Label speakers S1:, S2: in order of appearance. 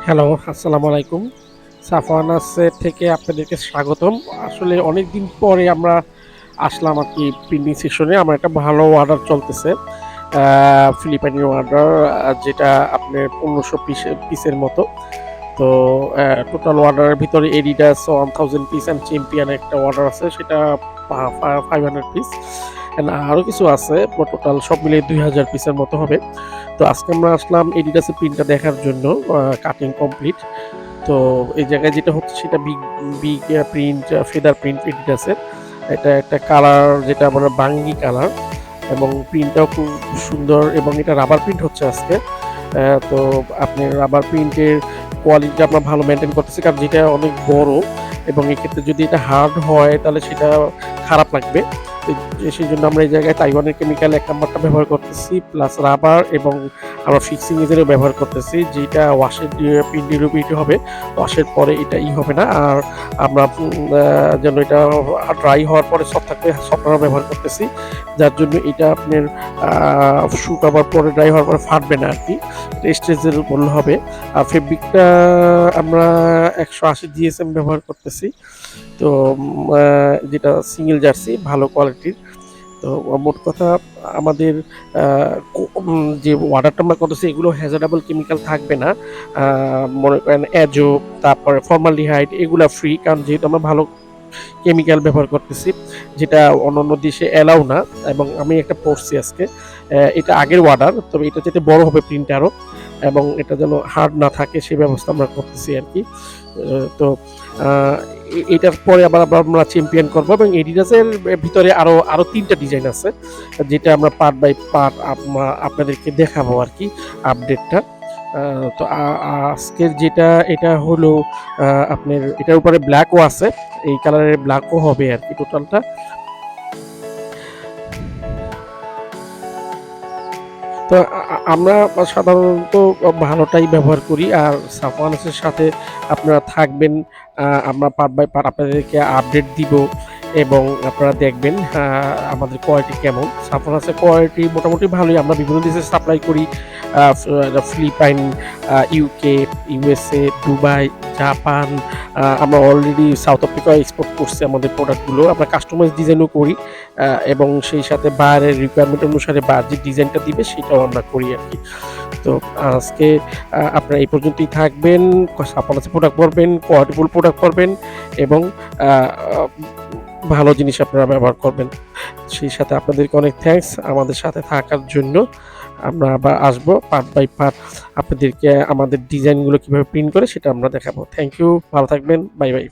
S1: Hello, আসসালামু আলাইকুম। সাফওয়ানাস থেকে আপনাদেরকে স্বাগতম। আসলে অনেকদিন পরে আমরা আসলাম আরকি প্রিন্টিং সেকশনে। আমার একটা ভালো অর্ডার চলতেছে। ফিলিপাইনের অর্ডার যেটা আপনার ১৫০০ পিসের মতো। তো টোটাল অর্ডারের ভিতরে এডিডাস 1000 পিস অ্যান্ড চ্যাম্পিয়ন একটা অর্ডার আছে, সেটা 500 পিস। অ্যান্ড আরও কিছু আছে, টোটাল সব মিলিয়ে 2000 পিসের মতো হবে। তো আজকে আমরা আসলাম এডিডাসের প্রিন্টটা দেখার জন্য। Cutting complete. তো এই জায়গায় যেটা হচ্ছে সেটা big big print, feather print এডিডাসের। এটা একটা কালার যেটা আমরা বাঙ্গি কালার, এবং প্রিন্টটাও খুব সুন্দর, এবং এটা রাবার প্রিন্ট হচ্ছে আজকে। তো আপনি রাবার প্রিন্টের কোয়ালিটিটা আমরা ভালো মেনটেন করতেছি, কারণ যেটা অনেক বড়, এবং এক্ষেত্রে যদি এটা হার্ড হয় তাহলে সেটা খারাপ লাগবে। সেই জন্য আমরা এই জায়গায় তাইওয়ানের কেমিক্যাল 1 নাম্বারটা ব্যবহার করতেছি, প্লাস রাবার, এবং আমরা ফিক্সিং এজেরও ব্যবহার করতেছি, যেটা ওয়াশের প্রিন্ট ডিউরেবিলিটি হবে, ওয়াশের পরে এটা হবে না। আর আমরা যেন এটা ড্রাই হওয়ার পরে সফট থাকবে, সফটওয়্যার ব্যবহার করতেছি, যার জন্য এটা আপনার শুকাবার পরে ড্রাই হওয়ার পরে ফাটবে না আর কি। স্ট্রেচের বললে হবে। আর ফেব্রিকটা আমরা 180 জিএসএম ব্যবহার করতেছি। তো যেটা সিঙ্গেল জার্সি ভালো কোয়ালিটির। তো মোট কথা আমাদের যে অর্ডারটা আমরা করতেছি এগুলো হ্যাজার্ডেবল কেমিক্যাল থাকবে না। মনে করেন অ্যাজো, তারপরে ফর্মালডিহাইড, এগুলা ফ্রি, কারণ যেহেতু আমরা ভালো কেমিক্যাল ব্যবহার করতেছি, যেটা অন্যান্য দেশে অ্যালাউ না। এবং আমি একটা পড়ছি আজকে, এটা আগের অর্ডার, তবে এটা যেটা বড় হবে প্রিন্ট আরও, এবং এটা যেন হার্ড না থাকে সেই ব্যবস্থা আমরা করতেছি আর কি। তো এটার পরে আবার আমরা চ্যাম্পিয়ন করবো, এবং এডিডাসের ভিতরে আরও 3টা ডিজাইন আছে, যেটা আমরা পার্ট বাই পার্ট আপনাদেরকে দেখাবো আর কি আপডেটটা। তো আজকের যেটা এটা হলো আপনার এটার উপরে ব্ল্যাকও আছে, এই কালারের ব্ল্যাকও হবে আর কি টোটালটা। তো আমরা সাধারণত ভালোটাই ব্যবহার করি। আর সাফওয়ানাসের সাথে আপনারা থাকবেন, আমরা পার্ট বাই পার্ট আপনাদেরকে আপডেট দিব, এবং আপনারা দেখবেন আমাদের কোয়ালিটি কেমন। সাফওয়ানাসের কোয়ালিটি মোটামুটি ভালোই। আমরা বিভিন্ন দেশে সাপ্লাই করি, Philippines, UK, USA, Dubai, Japan. আমরা অলরেডি সাউথ আফ্রিকা এক্সপোর্ট করছি আমাদের প্রোডাক্টগুলো। আমরা কাস্টমাইজ ডিজাইনও করি, এবং সেই সাথে বাইরের রিকোয়ারমেন্ট অনুসারে বা যে ডিজাইনটা দিবে সেটাও আমরা করি আর কি। তো আজকে আপনারা এই পর্যন্তই থাকবেন। সাফওয়ানাসের প্রোডাক্ট পরবেন, কোয়ালিটিফুল প্রোডাক্ট পরবেন, এবং ভালো জিনিস আপনারা ব্যবহার করবেন। সেই সাথে আপনাদেরকে অনেক থ্যাঙ্কস আমাদের সাথে থাকার জন্য। আমরা আবার আসবো পার্ট বাই পার্ট, আপনাদেরকে আমাদের ডিজাইনগুলো কীভাবে প্রিন্ট করে সেটা আমরা দেখাবো। থ্যাংক ইউ, ভালো থাকবেন, বাই বাই।